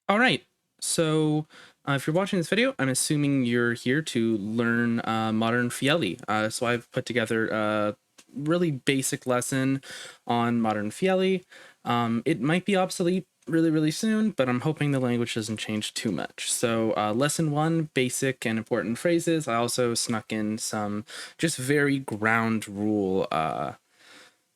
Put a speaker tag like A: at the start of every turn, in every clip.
A: All right. So, if you're watching this video, I'm assuming you're here to learn modern Fjelli. So I've put together a really basic lesson on modern Fjelli. It might be obsolete really soon, but I'm hoping the language doesn't change too much. So, lesson one, basic and important phrases. I also snuck in some just very ground rule,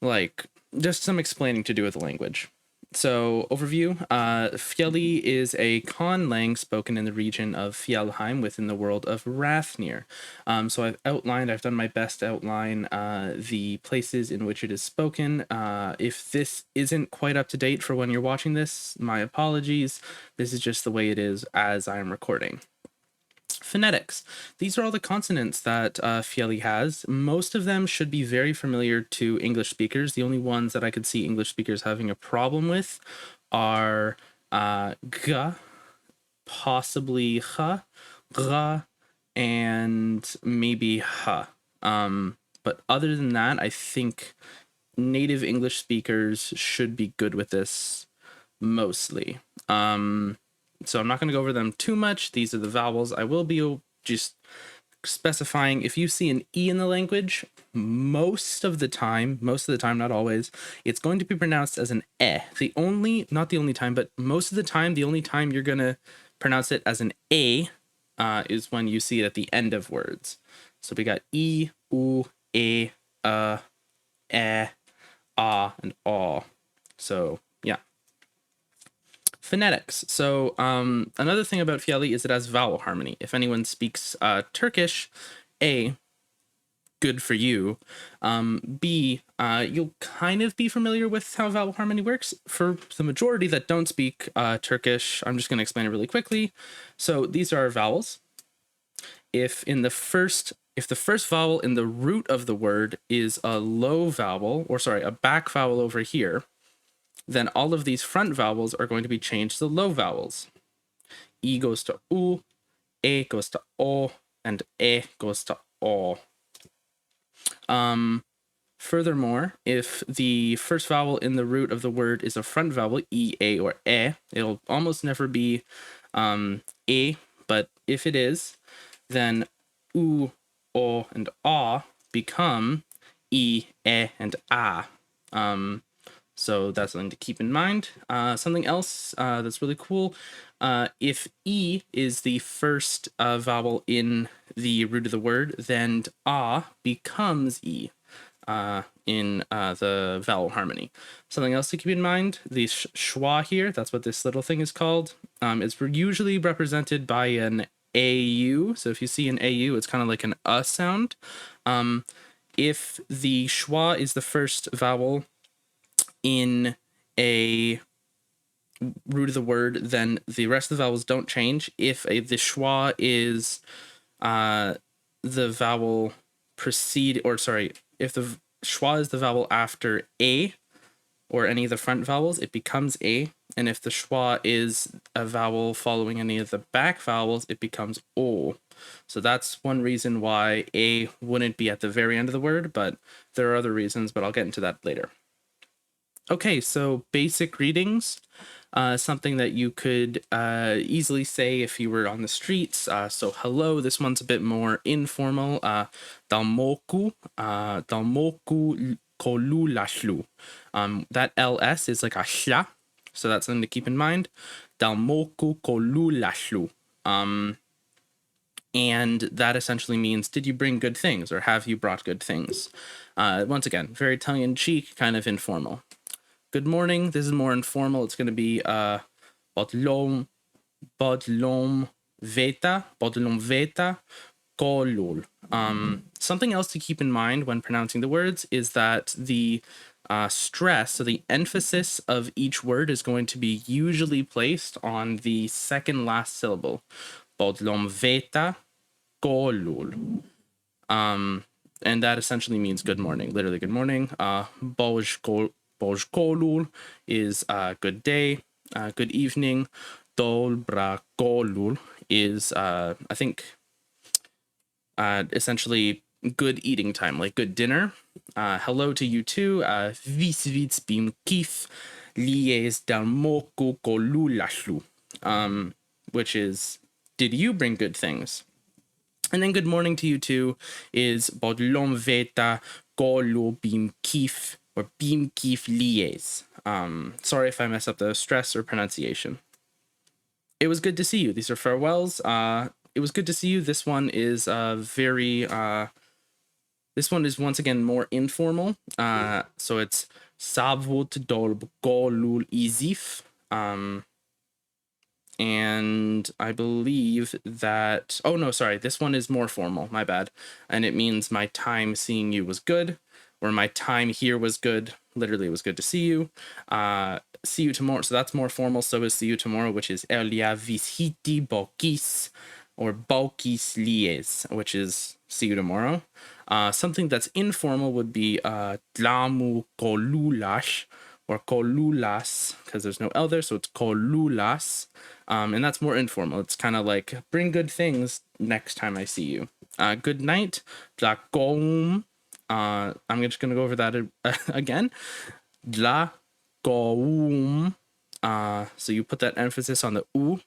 A: like just some explaining to do with the language. So, overview. Fjelli is a conlang spoken in the region of Fjellheim within the world of Rathnir. So I've done my best to outline the places in which it is spoken. If this isn't quite up to date for when you're watching this, my apologies. This is just the way it is as I'm recording. Phonetics. These are all the consonants that Fjelli has. Most of them should be very familiar to English speakers. The only ones that I could see English speakers having a problem with are g, possibly h, gr, and maybe h. But other than that, I think native English speakers should be good with this mostly. So I'm not going to go over them too much. These are the vowels. I will be just specifying if you see an E in the language, most of the time, not always, it's going to be pronounced as an not the only time, but most of the time, the only time you're going to pronounce it as an A is when you see it at the end of words. So we got E, U, E, E, and A. So yeah. Phonetics. So another thing about Fjelli is it has vowel harmony. If anyone speaks Turkish, A, good for you. B, you'll kind of be familiar with how vowel harmony works. For the majority that don't speak Turkish, I'm just going to explain it really quickly. So these are vowels. If the first vowel in the root of the word is a low vowel, or sorry, a back vowel over here, then all of these front vowels are going to be changed to low vowels. E goes to U, E goes to O, and E goes to O. Furthermore, if the first vowel in the root of the word is a front vowel, E, A, or E, it'll almost never be E, but if it is, then U, O, and A become E, E, and A. So that's something to keep in mind. Something else that's really cool, if E is the first vowel in the root of the word, then A becomes E in the vowel harmony. Something else to keep in mind, the schwa here, that's what this little thing is called. It's usually represented by an AU. So if you see an AU, it's kind of like an sound. If the schwa is the first vowel in a root of the word, then the rest of the vowels don't change. If the schwa is the vowel if the schwa is the vowel after A or any of the front vowels, it becomes A. And if the schwa is a vowel following any of the back vowels, it becomes O. So that's one reason why A wouldn't be at the very end of the word, but there are other reasons, but I'll get into that later. Okay, so basic readings, something that you could easily say if you were on the streets. So hello, this one's a bit more informal. Dalmoku kolulashlu. That LS is like a shla, so that's something to keep in mind. Dalmoku kolulashlu. And that essentially means, did you bring good things, or have you brought good things? Once again, very tongue-in-cheek, kind of informal. Good morning. This is more informal. It's going to be bodlom veta kolul. Something else to keep in mind when pronouncing the words is that the stress, so the emphasis of each word is going to be usually placed on the second last syllable. Bodlom veta kolul. And that essentially means good morning, literally good morning. Bojkolul is good day, good evening. Dolbrakolul is, I think, essentially good eating time, like good dinner. Hello to you too. Visvits bim kif lies dalmoku kolulashlu. which is, did you bring good things? And then good morning to you too is Bodlom Veta Golo Bim Kif or Bim Kif Lies. Sorry if I mess up the stress or pronunciation. It was good to see you. These are farewells. It was good to see you. This one is this one is once again more informal. So it's Savut Dolb Golul Izif. And I believe that, oh no, sorry, this one is more formal, my bad. And it means my time seeing you was good, or my time here was good. Literally, it was good to see you. See you tomorrow. So that's more formal. So is see you tomorrow, which is Elia Vishiti Bokis or Bokis Lies, which is see you tomorrow. Something that's informal would be Dlamu Kolulash or Kolulas, because there's no L there, so it's Kolulas. And that's more informal. It's kind of like, bring good things next time I see you. Good night. Dlakoum. I'm just going to go over that again. Dlakoum. So you put that emphasis on the U.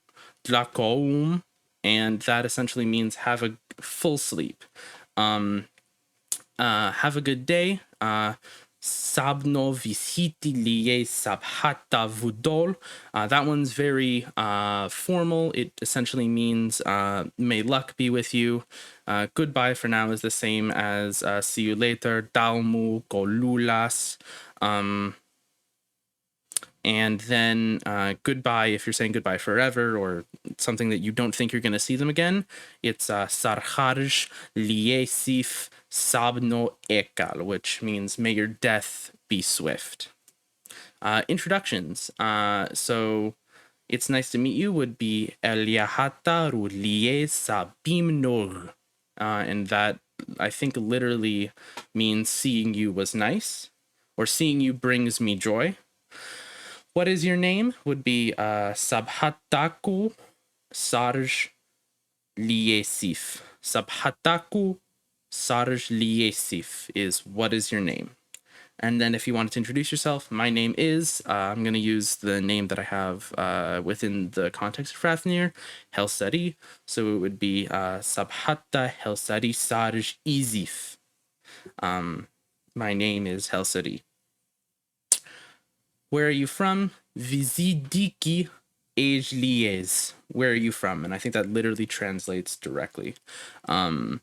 A: Dlakoum. And that essentially means have a full sleep. Have a good day. Sabno visiti liye sabhata vudol. That one's very formal. It essentially means may luck be with you. Goodbye for now is the same as see you later. Dalmu golulas. And then goodbye, if you're saying goodbye forever or something that you don't think you're going to see them again, it's sarharj liesif sabno ekal, which means may your death be swift. Introductions. So it's nice to meet you would be Eliahata rulie sabim nor. And that I think literally means seeing you was nice, or seeing you brings me joy. What is your name? Would be Sabhataku Sarj Liesif. Sabhataku Sarj Liesif is what is your name. And then if you wanted to introduce yourself, my name is, I'm going to use the name that I have within the context of Rathnir, Helsari. So it would be Sabhata Helsari Sarj Izif. My name is Helsari. Where are you from? Vizidiki Ejlies. Where are you from? And I think that literally translates directly. I'm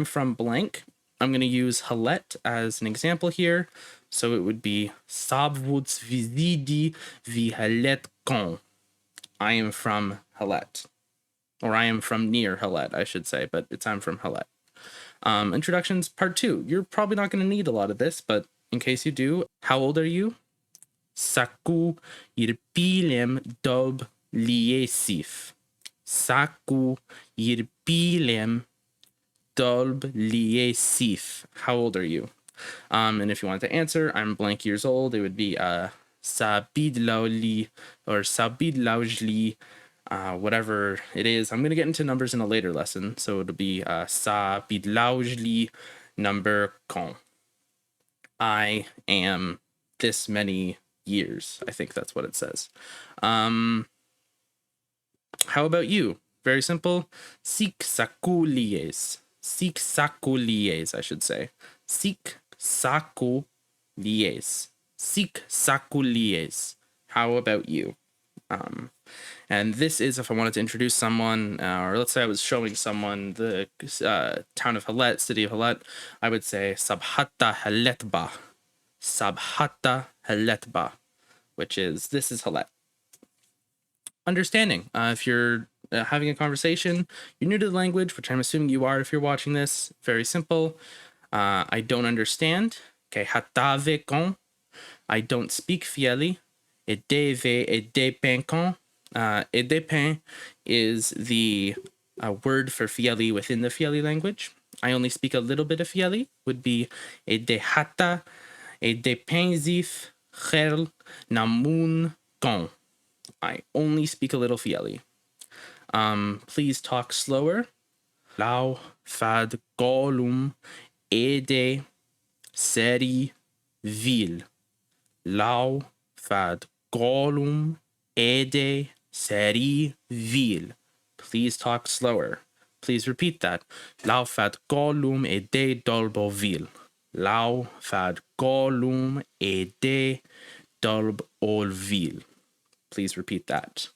A: from blank. I'm going to use Halet as an example here. So it would be Sabvuts Vizidi Vihalet Kon. I am from Halet. Or I am from near Halet, I should say, but it's I'm from Halet. Introductions, part 2. You're probably not going to need a lot of this, but in case you do, how old are you? Saku irpilem dob liesif. Saku irpilem dob liesif. How old are you? And if you wanted to answer, I'm blank years old. It would be sabid lauli or sabid laujli, whatever it is. I'm going to get into numbers in a later lesson. So it'll be sabid laujli number con. I am this many years. I think that's what it says. How about you? Very simple. Sik sakulies. Sik sakulies, I should say. Sik sakulies. Sik sakulies. How about you? And this is if I wanted to introduce someone, or let's say I was showing someone the town of Halet, city of Halet, I would say Sabhata Haletba. Sabhata Haletba, which is this is Halet. Understanding. If you're having a conversation, you're new to the language, which I'm assuming you are if you're watching this. Very simple. I don't understand. Okay, hatave con. I don't speak Fjelli. Et dépend con. Et dépend is the word for Fjelli within the Fjelli language. I only speak a little bit of Fjelli. Would be et de hata, et dépensif, cherl, namun con. I only speak a little Fjelli. Please talk slower. Lau fad golum ede seri vil. Lau fad golum ede Seri vil. Please talk slower. Please repeat that. Lau fad golum e de dolbo vil. Lau fad golum e de dolb ol vil. Please repeat that.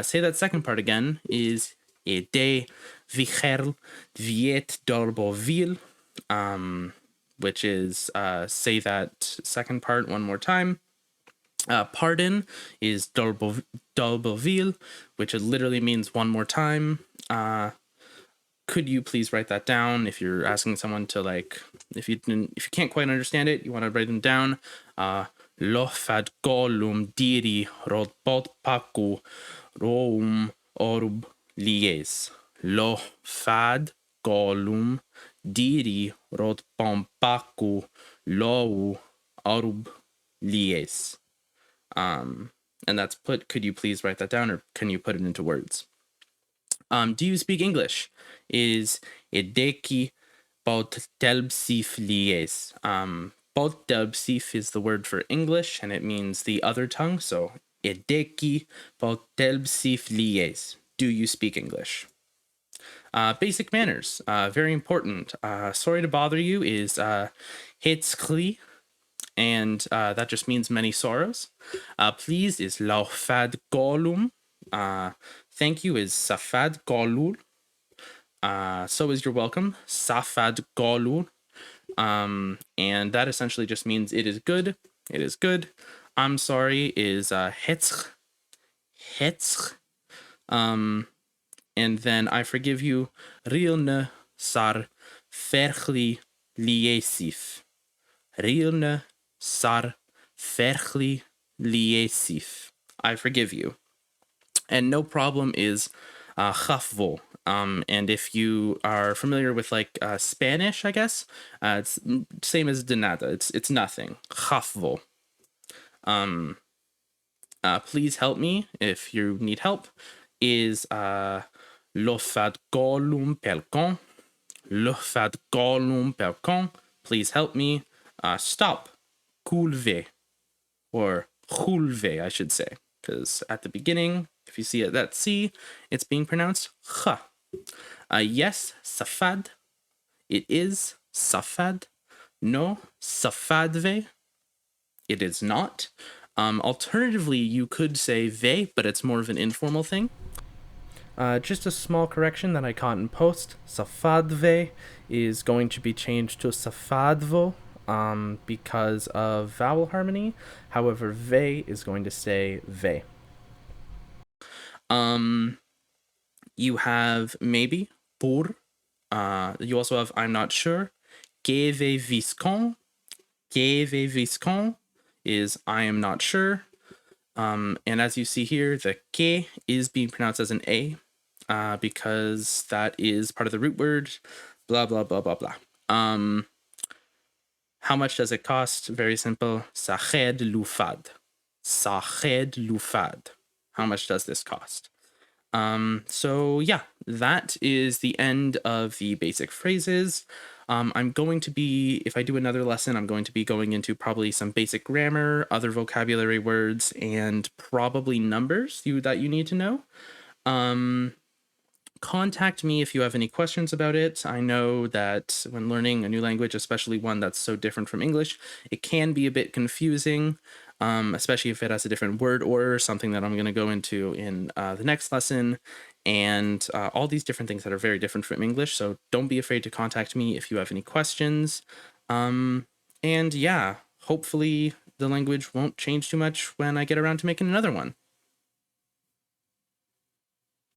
A: Say that second part again is e de vicherl viet dolbo vil, which is say that second part one more time. Pardon is dolbovil, which literally means one more time. Could you please write that down if you're asking someone to, like, if you can't quite understand it, you want to write them down. Lo fad golum diri rod bot paku roum orub lies. Lo fad golum diri rod pompaku lou orub lies. And that's could you please write that down, or can you put it into words? Do you speak English? Is edeki bot delbsif lies. Bot delbsif is the word for English, and it means the other tongue. So edeki bot delbsif lies. Do you speak English? Basic manners, very important. Sorry to bother you is hetskli, and that just means many sorrows. Please is laufad golum. Thank you is safad golul. So is you're welcome, safad golul. And that essentially just means it is good. It is good. I'm sorry is hetsk. Hetsk. And then I forgive you, rilne sar ferchli liesif. Rilne sar ferchli liesif. I forgive you. And no problem is chafvo. And if you are familiar with, like, Spanish, I guess, it's same as de nada. It's nothing. Chafvo. Please help me if you need help. Is lo fad golum pelcon. Lo fad golum pelcon. Please help me. Stop. Culve. Or chulve, I should say. Because at the beginning, if you see it, that C, it's being pronounced ch. Yes, safad. It is safad. No, safadve. It is not. Alternatively, you could say ve, but it's more of an informal thing. Just a small correction that I caught in post. Safadve is going to be changed to safadvo because of vowel harmony. However, ve is going to stay ve. You have maybe, por. You also have I'm not sure. Que ve viscon. Que ve viscon is I am not sure. And as you see here, the que is being pronounced as an A because that is part of the root word, blah, blah, blah, blah, blah. How much does it cost? Very simple. Sached lufad. Sached lufad. How much does this cost? So yeah, that is the end of the basic phrases. I'm going to be, if I do another lesson, I'm going to be going into probably some basic grammar, other vocabulary words, and probably numbers that you need to know. Contact me if you have any questions about it. I know that when learning a new language, especially one that's so different from English, it can be a bit confusing, especially if it has a different word order, something that I'm going to go into in the next lesson, and all these different things that are very different from English. So don't be afraid to contact me if you have any questions. And yeah, hopefully the language won't change too much when I get around to making another one.